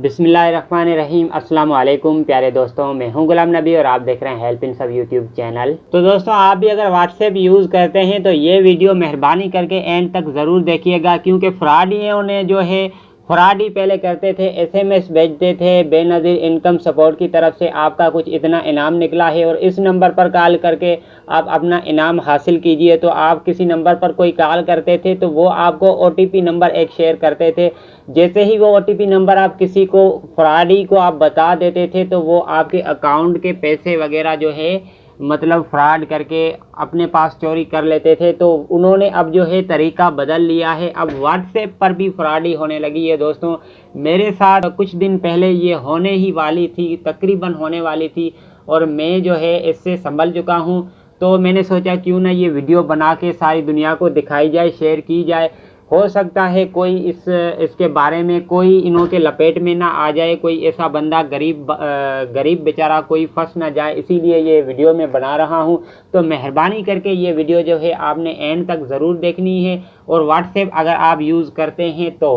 बिस्मिल्लाहिर्रहमानिर्रहीम। अस्सलाम वालेकुम प्यारे दोस्तों, मैं हूं गुलाम नबी और आप देख रहे हैं हेल्प इन सब यूट्यूब चैनल। तो दोस्तों, आप भी अगर व्हाट्सएप यूज़ करते हैं तो ये वीडियो मेहरबानी करके एंड तक ज़रूर देखिएगा, क्योंकि फ्रॉडियों ने जो है फ्रॉड ही पहले करते थे, एसएमएस भेजते थे बेनज़ीर इनकम सपोर्ट की तरफ से आपका कुछ इतना इनाम निकला है और इस नंबर पर कॉल करके आप अपना इनाम हासिल कीजिए। तो आप किसी नंबर पर कोई कॉल करते थे तो वो आपको ओटीपी नंबर एक शेयर करते थे। जैसे ही वो ओटीपी नंबर आप किसी को फ्रॉडी को आप बता देते थे तो वो आपके अकाउंट के पैसे वगैरह जो है मतलब फ्रॉड करके अपने पास चोरी कर लेते थे। तो उन्होंने अब जो है तरीका बदल लिया है, अब व्हाट्सएप पर भी फ्रॉडी होने लगी है। दोस्तों, मेरे साथ कुछ दिन पहले ये होने ही वाली थी, तकरीबन होने वाली थी, और मैं जो है इससे संभल चुका हूँ। तो मैंने सोचा क्यों ना ये वीडियो बना के सारी दुनिया को दिखाई जाए, शेयर की जाए। हो सकता है कोई इसके बारे में कोई इन्हों के लपेट में ना आ जाए, कोई ऐसा बंदा गरीब बेचारा कोई फंस ना जाए, इसीलिए ये वीडियो मैं बना रहा हूँ। तो मेहरबानी करके ये वीडियो जो है आपने एंड तक ज़रूर देखनी है, और व्हाट्सएप अगर आप यूज़ करते हैं तो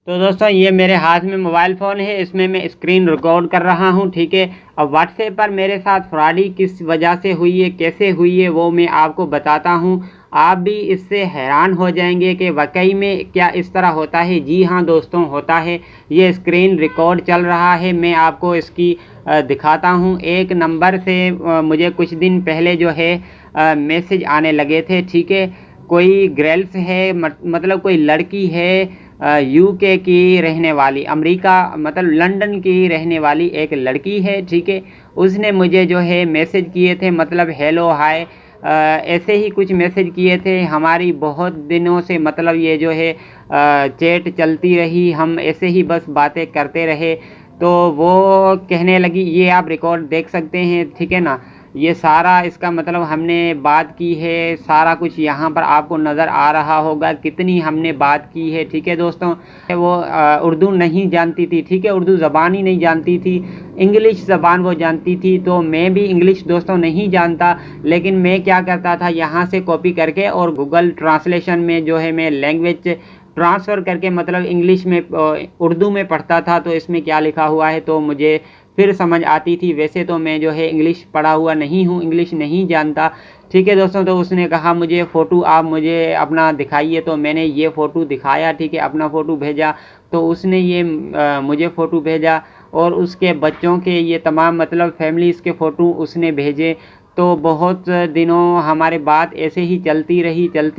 दोस्तों, ये मेरे हाथ में मोबाइल फ़ोन है, इसमें मैं स्क्रीन रिकॉर्ड कर रहा हूँ, ठीक है। अब व्हाट्सएप पर मेरे साथ फ्रॉडी किस वजह से हुई है, कैसे हुई है, वो मैं आपको बताता हूँ। आप भी इससे हैरान हो जाएंगे कि वाकई में क्या इस तरह होता है। जी हाँ दोस्तों, होता है। ये स्क्रीन रिकॉर्ड चल रहा है, मैं आपको इसकी दिखाता हूँ। एक नंबर से मुझे कुछ दिन पहले जो है मैसेज आने लगे थे, ठीक है। कोई गर्ल्स है, मतलब कोई लड़की है यूके की रहने वाली, अमेरिका मतलब लंदन की रहने वाली एक लड़की है, ठीक है। उसने मुझे जो है मैसेज किए थे, मतलब हेलो हाय ऐसे ही कुछ मैसेज किए थे। हमारी बहुत दिनों से मतलब ये जो है चैट चलती रही, हम ऐसे ही बस बातें करते रहे। तो वो कहने लगी, ये आप रिकॉर्ड देख सकते हैं, ठीक है ना। ये सारा इसका मतलब हमने बात की है, सारा कुछ यहाँ पर आपको नज़र आ रहा होगा कितनी हमने बात की है, ठीक है दोस्तों। वो उर्दू नहीं जानती थी, ठीक है, उर्दू ज़बान ही नहीं जानती थी, इंग्लिश ज़बान वो जानती थी। तो मैं भी इंग्लिश दोस्तों नहीं जानता, लेकिन मैं क्या करता था, यहाँ से कॉपी करके और गूगल ट्रांसलेशन में जो है मैं लैंग्वेज ट्रांसफ़र करके मतलब इंग्लिश में उर्दू में पढ़ता था, तो इसमें क्या लिखा हुआ है तो मुझे फिर समझ आती थी। वैसे तो मैं जो है इंग्लिश पढ़ा हुआ नहीं हूँ, इंग्लिश नहीं जानता, ठीक है दोस्तों। तो उसने कहा मुझे फ़ोटो आप मुझे अपना दिखाइए, तो मैंने ये फ़ोटो दिखाया, ठीक है, अपना फ़ोटो भेजा। तो उसने ये मुझे फ़ोटो भेजा और उसके बच्चों के ये तमाम मतलब फैमिलीज़ के फ़ोटो उसने भेजे। तो बहुत दिनों हमारी बात ऐसे ही चलती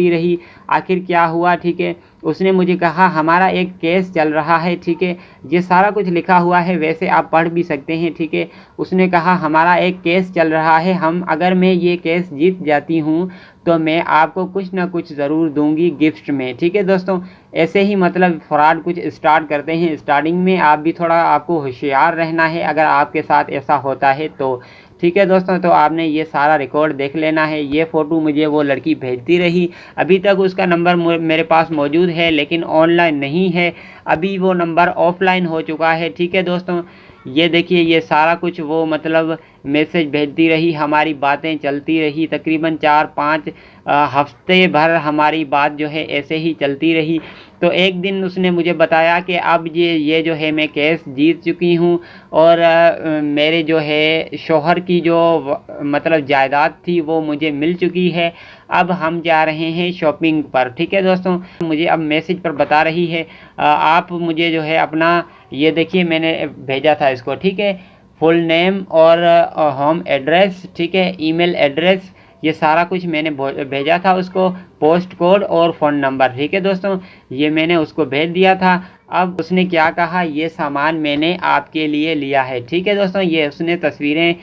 रही। आखिर क्या हुआ, ठीक है, उसने मुझे कहा हमारा एक केस चल रहा है, ठीक है, ये सारा कुछ लिखा हुआ है, वैसे आप पढ़ भी सकते हैं, ठीक है। उसने कहा हमारा एक केस चल रहा है, अगर मैं ये केस जीत जाती हूँ तो मैं आपको कुछ ना कुछ ज़रूर दूंगी गिफ्ट में, ठीक है दोस्तों। ऐसे ही मतलब फ्रॉड कुछ स्टार्ट करते हैं। स्टार्टिंग में आप भी थोड़ा आपको होशियार रहना है अगर आपके साथ ऐसा होता है तो, ठीक है दोस्तों। तो आपने ये सारा रिकॉर्ड देख लेना है। ये फ़ोटो मुझे वो लड़की भेजती रही, अभी तक उसका नंबर मेरे पास मौजूद है, लेकिन ऑनलाइन नहीं है, अभी वो नंबर ऑफलाइन हो चुका है, ठीक है दोस्तों। ये देखिए, ये सारा कुछ वो मतलब मैसेज भेजती रही, हमारी बातें चलती रही, तकरीबन 4-5 हफ्ते भर हमारी बात जो है ऐसे ही चलती रही। तो एक दिन उसने मुझे बताया कि अब ये जो है मैं केस जीत चुकी हूँ और मेरे जो है शौहर की जो मतलब जायदाद थी वो मुझे मिल चुकी है, अब हम जा रहे हैं शॉपिंग पर, ठीक है दोस्तों। मुझे अब मैसेज पर बता रही है आप मुझे जो है अपना ये देखिए मैंने भेजा था इसको, ठीक है, फुल नेम और होम एड्रेस, ठीक है, ईमेल एड्रेस, ये सारा कुछ मैंने भेजा था उसको, पोस्ट कोड और फ़ोन नंबर, ठीक है दोस्तों। ये मैंने उसको भेज दिया था। अब उसने क्या कहा, ये सामान मैंने आपके लिए लिया है, ठीक है दोस्तों। ये उसने तस्वीरें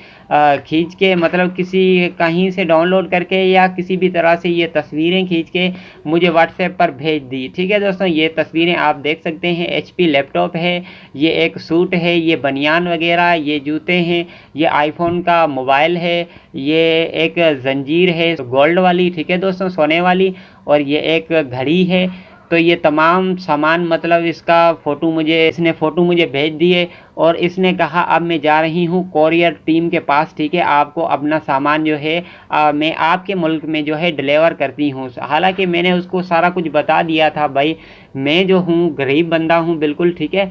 खींच के मतलब किसी कहीं से डाउनलोड करके या किसी भी तरह से ये तस्वीरें खींच के मुझे व्हाट्सएप पर भेज दी, ठीक है दोस्तों। ये तस्वीरें आप देख सकते हैं, HP लैपटॉप है, ये एक सूट है, ये बनियान वगैरह, ये जूते हैं, ये आईफोन का मोबाइल है, ये एक जंजीर है गोल्ड वाली, ठीक है दोस्तों, सोने वाली, और ये एक घड़ी है। तो ये तमाम सामान मतलब इसने फ़ोटो मुझे भेज दिए और इसने कहा अब मैं जा रही हूँ कोरियर टीम के पास, ठीक है, आपको अपना सामान जो है मैं आपके मुल्क में जो है डिलीवर करती हूँ। हालांकि मैंने उसको सारा कुछ बता दिया था, भाई मैं जो हूँ गरीब बंदा हूँ बिल्कुल, ठीक है,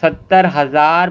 70,000